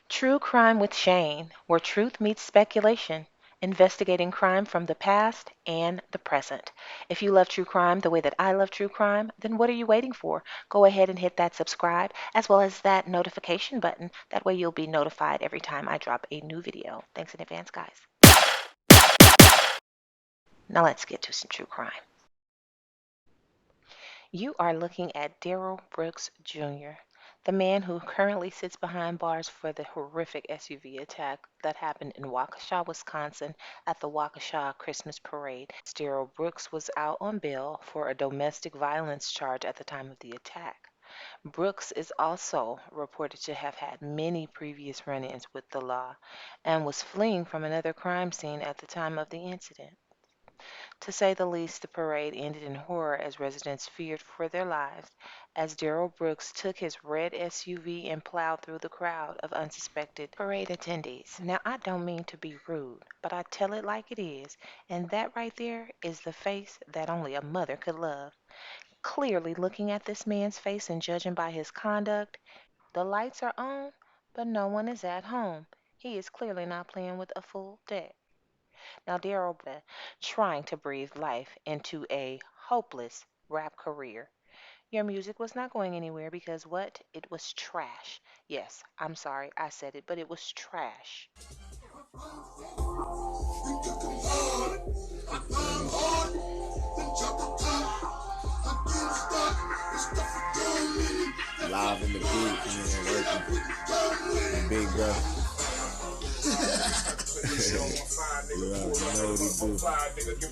True Crime with Shane, where truth meets speculation, investigating crime from the past and the present. If you love true crime the way that I love true crime, then what are you waiting for? Go ahead and hit that subscribe as well as that notification button. That way you'll be notified every time I drop a new video. Thanks in advance, guys. Now let's get to some true crime. You are looking at Darrell Brooks Jr., the man who currently sits behind bars for the horrific SUV attack that happened in Waukesha, Wisconsin at the Waukesha Christmas parade. Darrell Brooks was out on bail for a domestic violence charge at the time of the attack. Brooks is also reported to have had many previous run-ins with the law and was fleeing from another crime scene at the time of the incident. To say the least, the parade ended in horror as residents feared for their lives as Darrell Brooks took his red SUV and plowed through the crowd of unsuspected parade attendees. Now, I don't mean to be rude, but I tell it like it is, and that right there is the face that only a mother could love. Clearly, looking at this man's face and judging by his conduct, the lights are on, but no one is at home. He is clearly not playing with a full deck. Now, Darrell trying to breathe life into a hopeless rap career. Your music was not going anywhere because what? It was trash. Yes, I'm sorry I said it, but it was trash. Live in the booth, man, working. The big bro. You know what he do.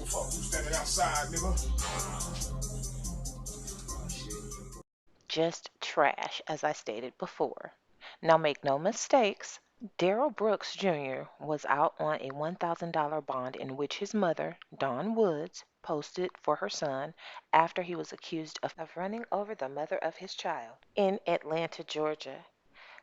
Just trash, as I stated before. Now, make no mistakes. Darrell Brooks Jr. was out on a $1,000 bond in which his mother, Dawn Woods, posted for her son after he was accused of running over the mother of his child in Atlanta, Georgia.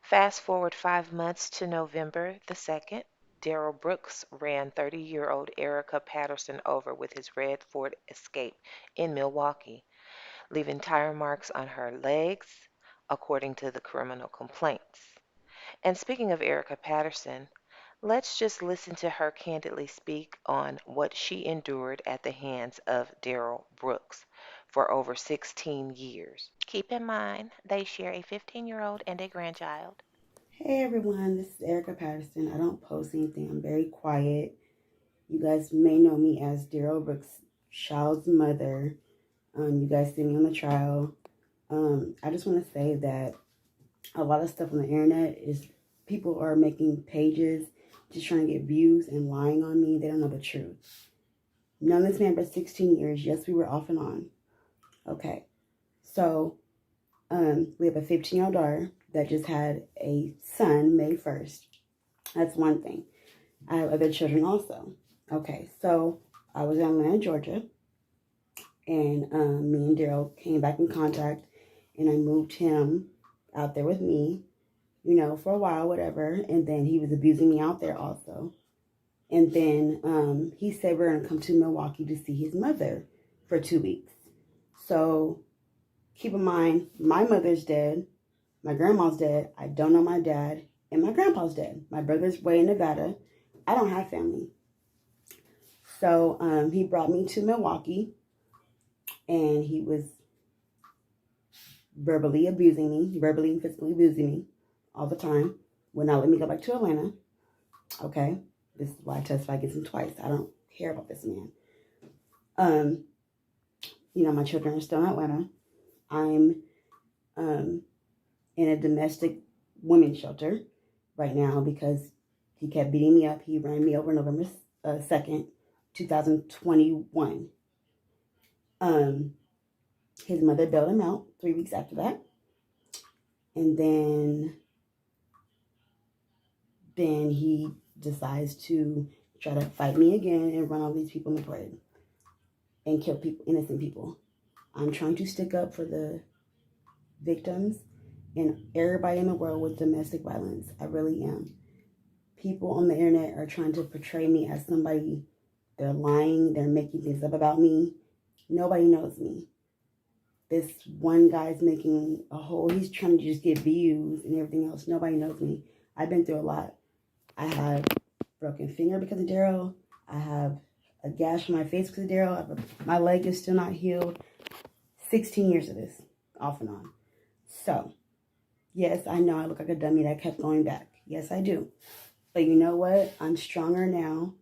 Fast forward 5 months to November the 2nd, Darrell Brooks ran 30-year-old Erica Patterson over with his red Ford Escape in Milwaukee, leaving tire marks on her legs, according to the criminal complaints. And speaking of Erica Patterson, let's just listen to her candidly speak on what she endured at the hands of Darrell Brooks for over 16 years. Keep in mind, they share a 15-year-old and a grandchild. Hey everyone, this is Erica Patterson. I don't post anything. I'm very quiet. You guys may know me as Darrell Brooks' child's mother. You guys see me on the trial. I just want to say that a lot of stuff on the internet is people are making pages just trying to get views and lying on me. They don't know the truth. Known this man for 16 years. Yes, we were off and on. Okay. So, we have a 15-year-old daughter that just had a son May 1st. That's one thing. I have other children also. Okay, so I was in Atlanta, Georgia, and me and Darrell came back in contact, and I moved him out there with me, for a while, whatever, and then he was abusing me out there also. And then he said we're going to come to Milwaukee to see his mother for 2 weeks. So keep in mind, my mother's dead, my grandma's dead, I don't know my dad, and my grandpa's dead. My brother's way in Nevada. I don't have family. So he brought me to Milwaukee, and he was verbally abusing me, verbally and physically abusing me all the time. Would not let me go back to Atlanta. Okay, this is why I testify against him twice. I don't care about this man. My children are still in Atlanta. I'm in a domestic women's shelter right now because he kept beating me up. He ran me over November 2nd, 2021. His mother bailed him out 3 weeks after that. And then he decides to try to fight me again and run all these people in the parade and kill people, innocent people. I'm trying to stick up for the victims and everybody in the world with domestic violence. I really am. People on the internet are trying to portray me as somebody. They're lying. They're making things up about me. Nobody knows me. This one guy's making he's trying to just get views and everything else. Nobody knows me. I've been through a lot. I have broken finger because of Darrell. I have a gash on my face because of Darrell. My leg is still not healed. 16 years of this, off and on. So, yes, I know I look like a dummy that kept going back. Yes, I do. But you know what? I'm stronger now.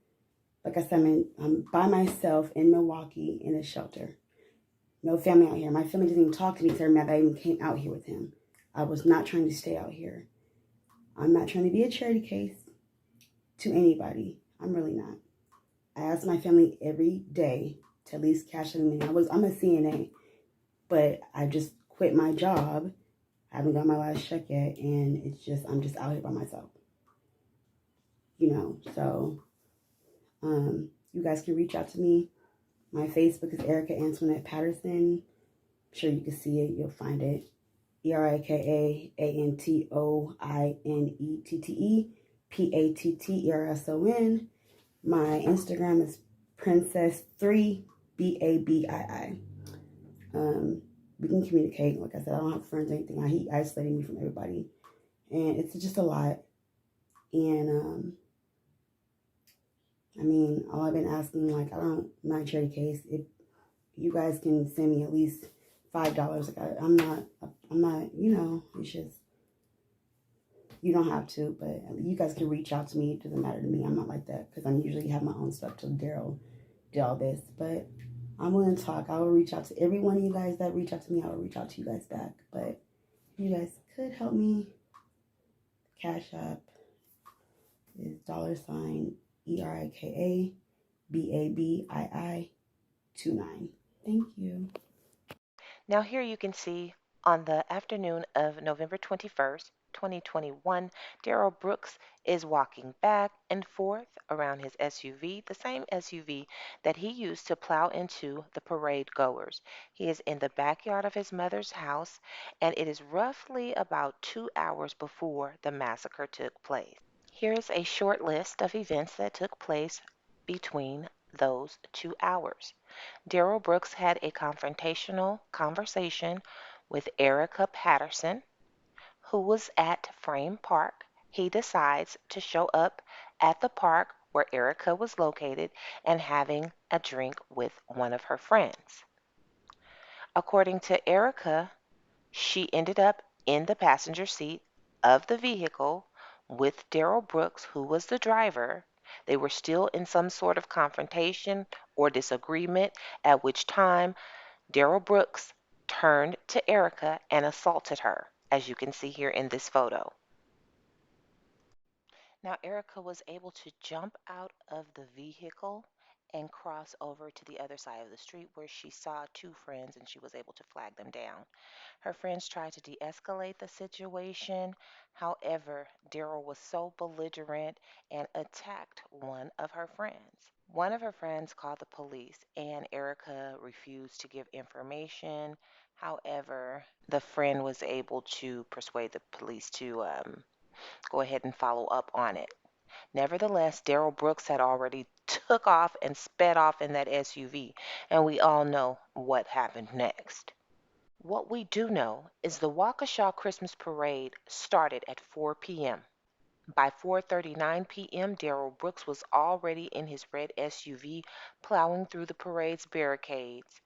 Like I said, I'm by myself in Milwaukee in a shelter. No family out here. My family didn't even talk to me because they're mad that I even came out here with him. I was not trying to stay out here. I'm not trying to be a charity case to anybody. I'm really not. I ask my family every day to at least cash them in. I'm a CNA, but I just quit my job. I haven't got my last check yet, and I'm just out here by myself. So you guys can reach out to me. My Facebook is Erica Antoinette Patterson. I'm sure you can see it. You'll find it. ErikaAntoinettePatterson. My Instagram is Princess3BABII. We can communicate. Like I said, I don't have friends or anything. He isolated me from everybody. And it's just a lot. And I mean, all I've been asking, like, I'm not a charity case. If you guys can send me at least $5, like I'm not, it's just, you don't have to, but you guys can reach out to me. It doesn't matter to me. I'm not like that because I'm usually have my own stuff till Darrell did all this. But I'm willing to talk. I will reach out to every one of you guys that reach out to me. I will reach out to you guys back. But if you guys could help me, Cash App is $ErikaBABII29. Thank you. Now here you can see on the afternoon of November 21st, 2021, Darrell Brooks is walking back and forth around his SUV, the same SUV that he used to plow into the parade goers. He is in the backyard of his mother's house, and it is roughly about 2 hours before the massacre took place. Here is a short list of events that took place between those 2 hours. Darrell Brooks had a confrontational conversation with Erica Patterson, who was at Frame Park. He decides to show up at the park where Erica was located and having a drink with one of her friends. According to Erica, she ended up in the passenger seat of the vehicle with Darrell Brooks, who was the driver. They were still in some sort of confrontation or disagreement, at which time Darrell Brooks turned to Erica and assaulted her, as you can see here in this photo. Now, Erica was able to jump out of the vehicle and cross over to the other side of the street where she saw two friends and she was able to flag them down. Her friends tried to de escalate the situation. However, Darrell was so belligerent and attacked one of her friends. One of her friends called the police, and Erica refused to give information. However, the friend was able to persuade the police to go ahead and follow up on it. Nevertheless, Darrell Brooks had already took off and sped off in that SUV, and we all know what happened next. What we do know is the Waukesha Christmas parade started at 4 p.m. By 4:39 p.m., Darrell Brooks was already in his red SUV plowing through the parade's barricades,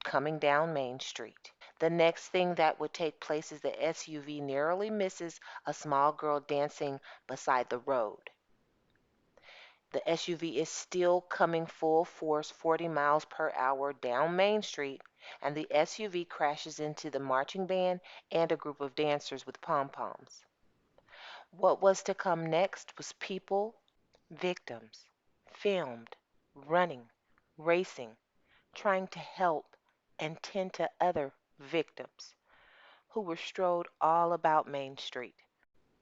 coming down Main Street. The next thing that would take place is the SUV narrowly misses a small girl dancing beside the road. The SUV is still coming full force 40 miles per hour down Main Street, and the SUV crashes into the marching band and a group of dancers with pom poms. What was to come next was people, victims, filmed, running, racing, trying to help and tend to other victims who were strode all about Main Street.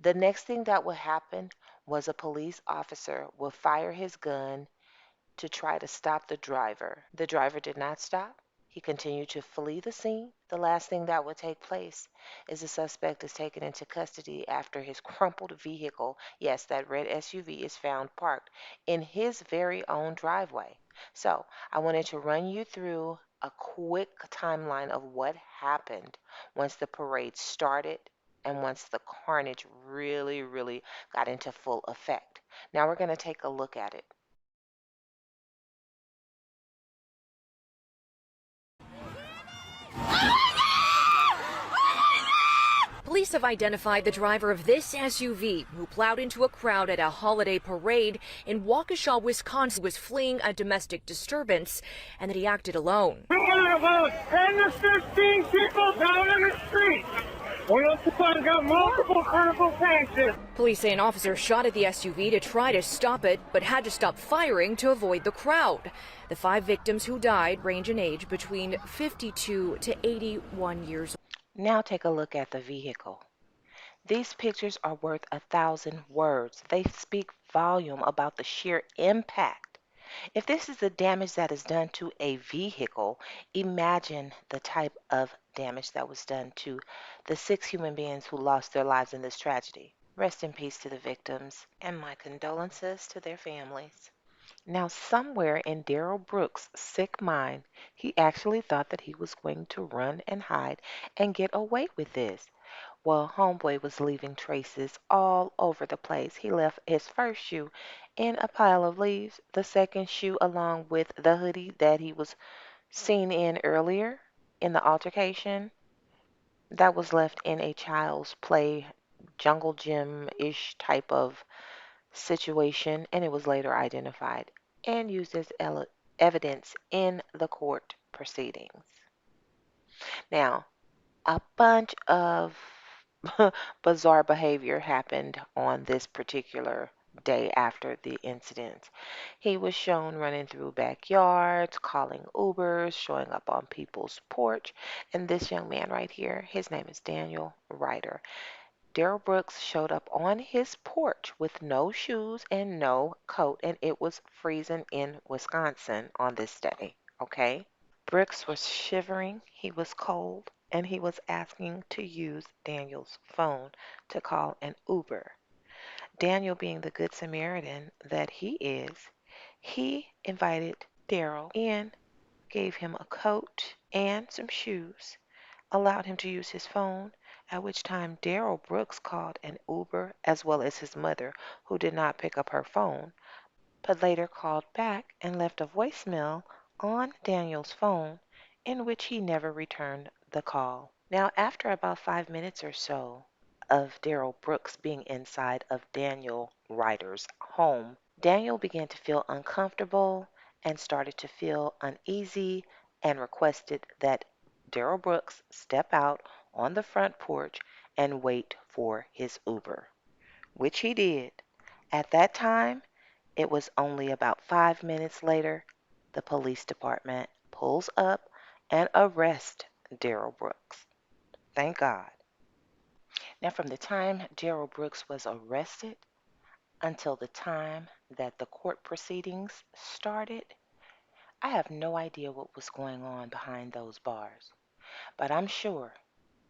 The next thing that would happen was a police officer would fire his gun to try to stop the driver. The driver did not stop. He continued to flee the scene. The last thing that would take place is the suspect is taken into custody after his crumpled vehicle, yes, that red SUV, is found parked in his very own driveway. So, I wanted to run you through a quick timeline of what happened once the parade started. and once the carnage really, really got into full effect. Now we're going to take a look at it. Police have identified the driver of this SUV who plowed into a crowd at a holiday parade in Waukesha, Wisconsin, was fleeing a domestic disturbance, and that he acted alone. We got about 10 to 15 people down in the street. We also got multiple critical cases. Police say an officer shot at the SUV to try to stop it, but had to stop firing to avoid the crowd. The 5 victims who died range in age between 52 to 81 years old. Now take a look at the vehicle. These pictures are worth 1,000 words. They speak volume about the sheer impact. If this is the damage that is done to a vehicle, imagine the type of damage that was done to the 6 human beings who lost their lives in this tragedy. Rest in peace to the victims, and my condolences to their families. Now, somewhere in Darrell Brooks' sick mind, he actually thought that he was going to run and hide and get away with this. Well, homeboy was leaving traces all over the place. He left his first shoe in a pile of leaves, the second shoe along with the hoodie that he was seen in earlier in the altercation, that was left in a child's play, jungle gym-ish type of situation, and it was later identified and used as evidence in the court proceedings. Now, a bunch of bizarre behavior happened on this particular day after the incident. He was shown running through backyards, calling Ubers, showing up on people's porch, and this young man right here, his name is Daniel Ryder. Darrell Brooks showed up on his porch with no shoes and no coat, and it was freezing in Wisconsin on this day, okay? Brooks was shivering, he was cold, and he was asking to use Daniel's phone to call an Uber. Daniel, being the good Samaritan that he is, he invited Darrell in, gave him a coat and some shoes, allowed him to use his phone, at which time Darrell Brooks called an Uber as well as his mother, who did not pick up her phone, but later called back and left a voicemail on Daniel's phone in which he never returned the call. Now, after about 5 minutes or so of Darrell Brooks being inside of Daniel Ryder's home, Daniel began to feel uncomfortable and started to feel uneasy and requested that Darrell Brooks step out on the front porch and wait for his Uber, which he did. At that time, it was only about 5 minutes later, the police department pulls up and arrests Darrell Brooks. Thank God. Now, from the time Darrell Brooks was arrested until the time that the court proceedings started, I have no idea what was going on behind those bars, but I'm sure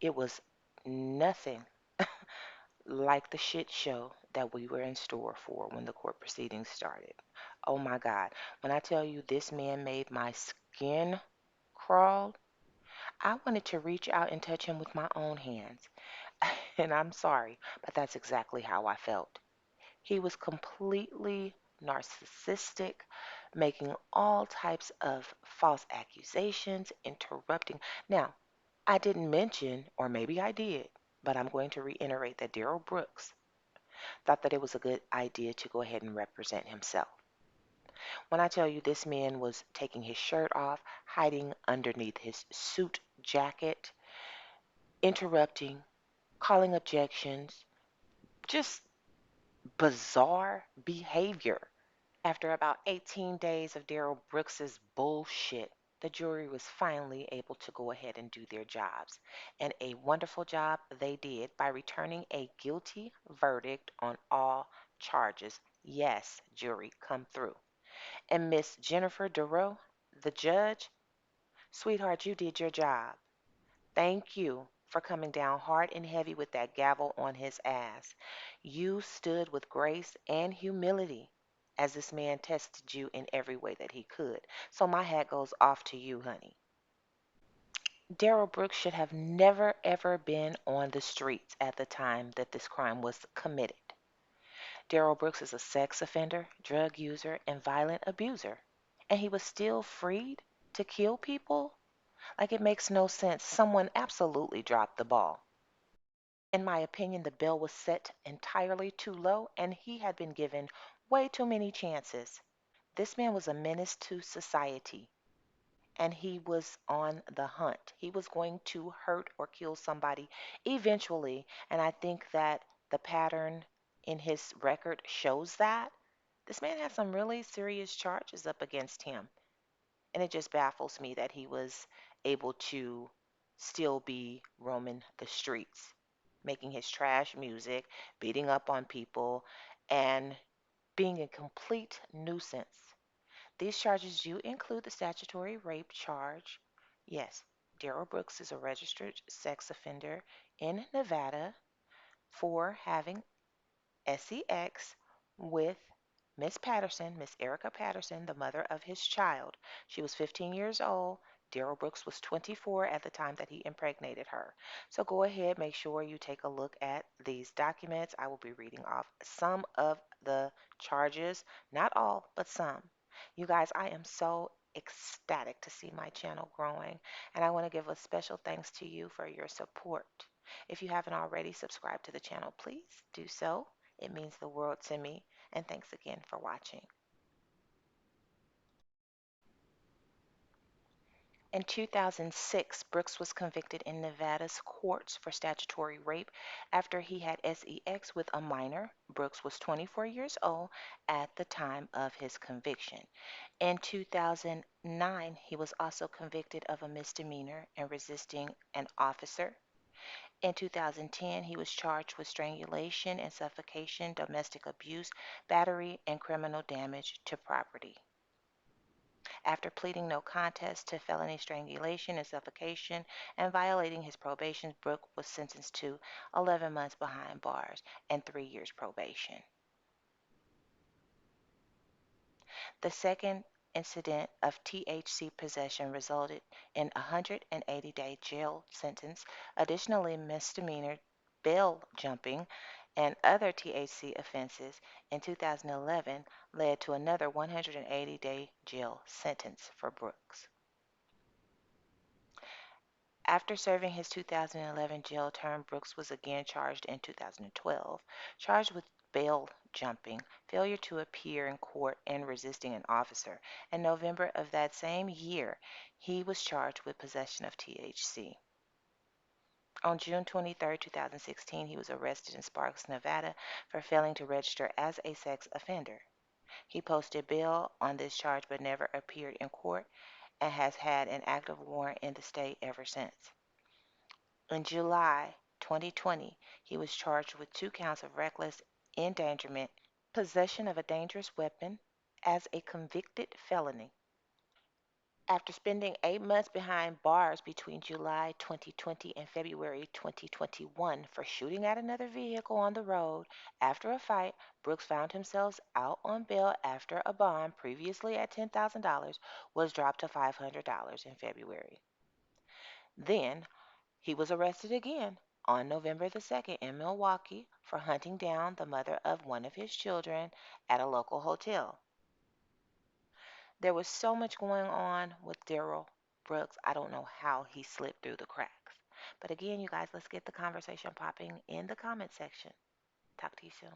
it was nothing like the shit show that we were in store for when the court proceedings started. Oh my God. When I tell you this man made my skin crawl, I wanted to reach out and touch him with my own hands. And I'm sorry, but that's exactly how I felt. He was completely narcissistic, making all types of false accusations, interrupting. Now, I didn't mention, or maybe I did, but I'm going to reiterate that Darrell Brooks thought that it was a good idea to go ahead and represent himself. When I tell you this man was taking his shirt off, hiding underneath his suit jacket, interrupting, calling objections, just bizarre behavior. After about 18 days of Darrell Brooks's bullshit, the jury was finally able to go ahead and do their jobs. And a wonderful job they did by returning a guilty verdict on all charges. Yes, jury, come through. And Miss Jennifer Darrow, the judge, sweetheart, you did your job. Thank you for coming down hard and heavy with that gavel on his ass. You stood with grace and humility as this man tested you in every way that he could. So my hat goes off to you, honey. Darrell Brooks should have never ever been on the streets at the time that this crime was committed. Darrell Brooks is a sex offender, drug user, and violent abuser. And he was still freed to kill people? Like, it makes no sense. Someone absolutely dropped the ball. In my opinion, the bill was set entirely too low, and he had been given way too many chances. This man was a menace to society, and he was on the hunt. He was going to hurt or kill somebody eventually, and I think that the pattern in his record shows that. This man had some really serious charges up against him, and it just baffles me that he was able to still be roaming the streets, making his trash music, beating up on people, and being a complete nuisance. These charges do include the statutory rape charge. Yes, Darrell Brooks is a registered sex offender in Nevada for having sex with Miss Patterson, Miss Erica Patterson, the mother of his child. She was 15 years old. Darrell Brooks was 24 at the time that he impregnated her. So go ahead, make sure you take a look at these documents. I will be reading off some of the charges, not all, but some. You guys, I am so ecstatic to see my channel growing, and I want to give a special thanks to you for your support. If you haven't already subscribed to the channel, please do so. It means the world to me, and thanks again for watching. In 2006, Brooks was convicted in Nevada's courts for statutory rape after he had sex with a minor. Brooks was 24 years old at the time of his conviction. In 2009, he was also convicted of a misdemeanor and resisting an officer. In 2010, he was charged with strangulation and suffocation, domestic abuse, battery, and criminal damage to property. After pleading no contest to felony strangulation and suffocation and violating his probation, Brooks was sentenced to 11 months behind bars and 3 years probation. The second incident of THC possession resulted in a 180-day jail sentence. Additionally, misdemeanor bail jumping and other THC offenses in 2011 led to another 180-day jail sentence for Brooks. After serving his 2011 jail term, Brooks was again charged in 2012, charged with bail jumping, failure to appear in court, and resisting an officer. In November of that same year, he was charged with possession of THC. On June 23, 2016, he was arrested in Sparks, Nevada for failing to register as a sex offender. He posted bail on this charge but never appeared in court and has had an active warrant in the state ever since. In July 2020, he was charged with 2 counts of reckless endangerment, possession of a dangerous weapon as a convicted felony. After spending 8 months behind bars between July 2020 and February 2021 for shooting at another vehicle on the road after a fight, Brooks found himself out on bail after a bond previously at $10,000 was dropped to $500 in February. Then he was arrested again on November the 2nd in Milwaukee for hunting down the mother of one of his children at a local hotel. There was so much going on with Darrell Brooks. I don't know how he slipped through the cracks. But again, you guys, let's get the conversation popping in the comment section. Talk to you soon.